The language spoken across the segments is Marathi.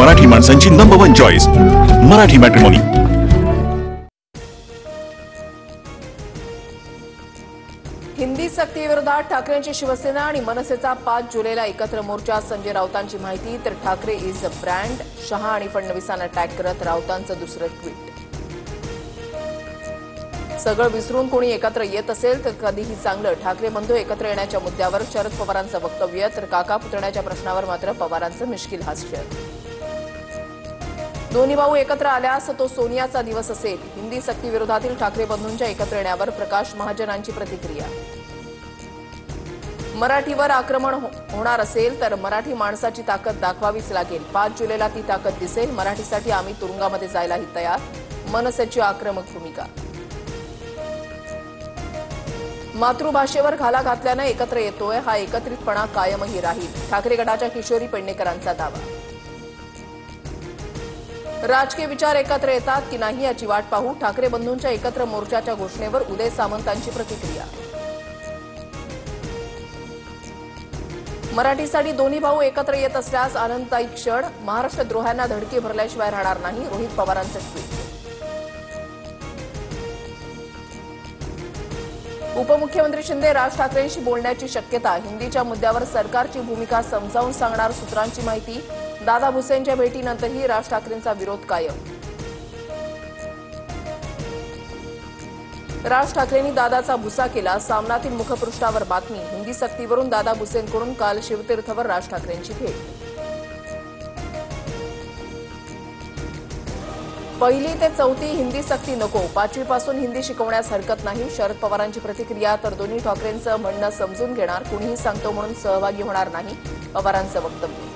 मराठी माणसांची number 1 choice Marathi matrimony. Hindi सक्तीविरोधात ठाकरेंची शिवसेना आणि मनसेचा 5 जुलैला एकत्र मोर्चा। संजय राऊतांची माहिती तर Thackeray is a brand. Shah आणि फडणवीसांना टॅग करत राऊतांचं दुसरं ट्विट। सगळं विसरून कोणी एकत्र येत असेल तर कधीही चांगलं। ठाकरे बंधू एकत्र येण्याच्या मुद्द्यावर शरद पवारांचं वक्तव्य तर काका पुतण्याच्या प्रश्नावर मात्र पवारांचं मिश्किल हास्य। दोन्ही भाऊ एकत्र आल्यास तो सोनियाचा दिवस असेल। हिंदी सक्तीविरोधातील ठाकरे बंधूंच्या एकत्र येण्यावर प्रकाश महाजनांची प्रतिक्रिया। मराठीवर आक्रमण होणार असेल तर मराठी माणसाची ताकद दाखवावीच लागेल। 5 जुलैला ती ताकद दिसेल। मराठीसाठी आम्ही तुरुंगामध्ये जायलाही तयार। मनसेची आक्रमक भूमिका। मातृभाषेवर घाला घातल्याने एकत्र येतोय, हा एकत्रितपणा कायमही राहील। ठाकरे गटाच्या किशोरी पेडणेकरांचा दावा। राजकीय विचार एकत्र येतात की नाही याची वाट पाहू। ठाकरे बंधूंच्या एकत्र मोर्चाच्या घोषणेवर उदय सामंतांची प्रतिक्रिया। मराठीसाठी दोन्ही भाऊ एकत्र येत असल्यास आनंददायी क्षण। महाराष्ट्र द्रोह्यांना धडकी भरल्याशिवाय राहणार नाही, रोहित पवारांचं ट्विट। उपमुख्यमंत्री शिंदे राज ठाकरेंशी बोलण्याची शक्यता। हिंदीच्या मुद्द्यावर सरकारची भूमिका समजावून सांगणार सूत्रांची माहिती। दादा भुसेंच्या भेटीनंतरही राज ठाकरेंचा विरोध कायम। राज ठाकरेंनी दादाचा भुसा केला। सामनातील मुखपृष्ठावर बातमी। हिंदी सक्तीवरून दादा भुसेंकडून काल शिवतीर्थवर राज ठाकरेंची भेट। पहिली ते चौथी हिंदी सक्ती नको, 5वी पासून हिंदी शिकवण्यास हरकत नाही। शरद पवारांची प्रतिक्रिया तर दोन्ही ठाकरेंचं म्हणणं समजून घेणार, कुणीही सांगतो म्हणून सहभागी होणार नाही, पवारांचं वक्तव्य।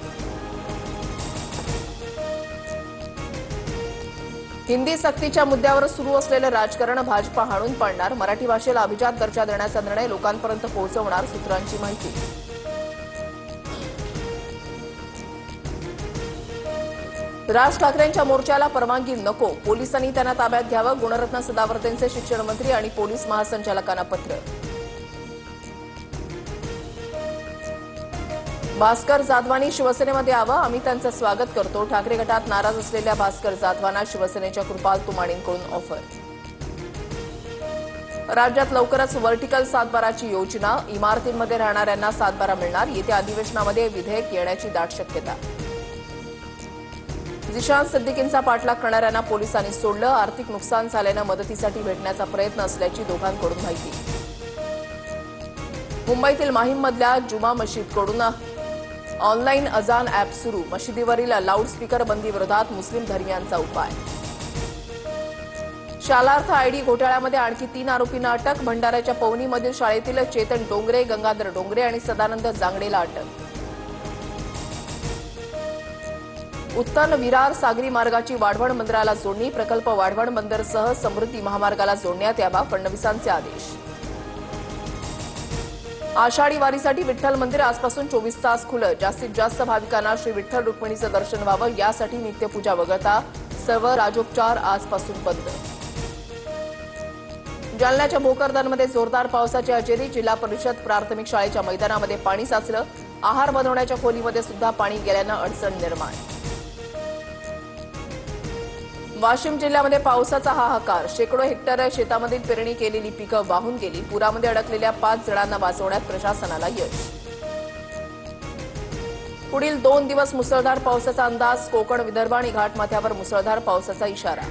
हिंदी सक्तीच्या मुद्द्यावर सुरू असलेलं राजकारण भाजपा हाणून पाडणार। मराठी भाषेला अभिजात दर्जा देण्याचा निर्णय लोकांपर्यंत पोहोचवणार, सूत्रांची माहिती। राज ठाकरेंच्या मोर्चाला परवानगी नको, पोलिसांनी त्यांना ताब्यात घ्यावं। गुणरत्न सदावर्तेंचे शिक्षण मंत्री आणि पोलीस महासंचालकांना पत्र। भास्कर जाधवांनी शिवसेनेमध्ये यावं, आम्ही त्यांचं स्वागत करतो। ठाकरे गटात नाराज असलेल्या भास्कर जाधवांना शिवसेनेच्या कृपाल तुमाणींकडून ऑफर। राज्यात लवकरच व्हर्टिकल सातबाराची योजना। इमारतींमध्ये राहणाऱ्यांना सातबारा मिळणार। येत्या अधिवेशनामध्ये विधेयक येण्याची दाट शक्यता। जिशान सिद्दीकींचा पाठलाग करणाऱ्यांना पोलिसांनी सोडलं। आर्थिक नुकसान झाल्यानं मदतीसाठी भेटण्याचा प्रयत्न असल्याची दोघांकडून माहिती। मुंबईतील माहीममधल्या जुमा मशीदकडून ऑनलाईन अजान ॲप सुरू। मशिदीवरील लाऊडस्पीकर बंदी विरोधात मुस्लिम धर्मियांचा उपाय। शालार्थ आयडी घोटाळ्यामध्ये आणखी 3 आरोपींना अटक। भंडाऱ्याच्या पवनीमधील शाळेतील चेतन डोंगरे, गंगाधर डोंगरे आणि सदानंद जांगडेला अटक। उत्तन विरार सागरी मार्गाची वाढवण बंदराला जोडणी। प्रकल्प वाढवण बंदरसह समृद्धी महामार्गाला जोडण्यात यावा, फडणवीसांचे आदेश। आषाढी वारीसाठी विठ्ठल मंदिर आजपासून 24 तास खुलं। जास्तीत जास्त भाविकांना श्री विठ्ठल रुक्मिणीचं दर्शन व्हावं यासाठी नित्यपूजा वगळता सर्व राजोपचार आजपासून बंद। जालन्याच्या भोकरदनमध्ये जोरदार पावसाची हजेरी। जिल्हा परिषद प्राथमिक शाळेच्या मैदानामध्ये पाणी साचलं। आहार बनवण्याच्या खोलीमध्ये सुद्धा पाणी गेल्यानं अडचण निर्माण। वाशिम जिल्ह्यामध्ये पावसाचा हाहाकार। शेकडो हेक्टर शेतामधील पेरणी केलेली पिकं वाहून गेली। पुरामध्ये अडकलेल्या 5 जणांना वाचवण्यात प्रशासनाला यश। पुढील 2 दिवस मुसळधार पावसाचा अंदाज। कोकण, विदर्भ आणि घाटमाथ्यावर मुसळधार पावसाचा इशारा।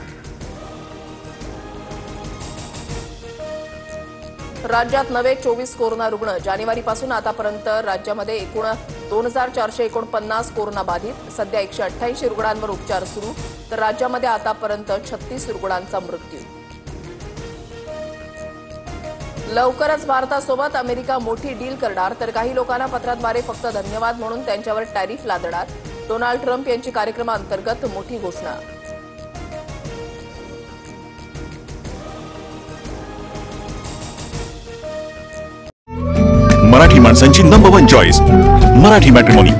राज्यात नवे 24 कोरोना रुग्ण। जानेवारीपासून आतापर्यंत राज्यामध्ये एकूण 2449 कोरोना बाधित। सध्या 188 रुग्णांवर उपचार सुरू, तर राज्यामध्ये आतापर्यंत 36 रुग्णांचा मृत्यू। लवकरच भारतासोबत अमेरिका मोठी डील करणार, तर काही लोकांना पत्राद्वारे फक्त धन्यवाद म्हणून त्यांच्यावर टॅरिफ लादणार। डोनाल्ड ट्रम्प यांची कार्यक्रमाअंतर्गत मोठी घोषणा। मराठी माणसांची नंबर 1 चॉईस मराठी मॅट्रिमोनी।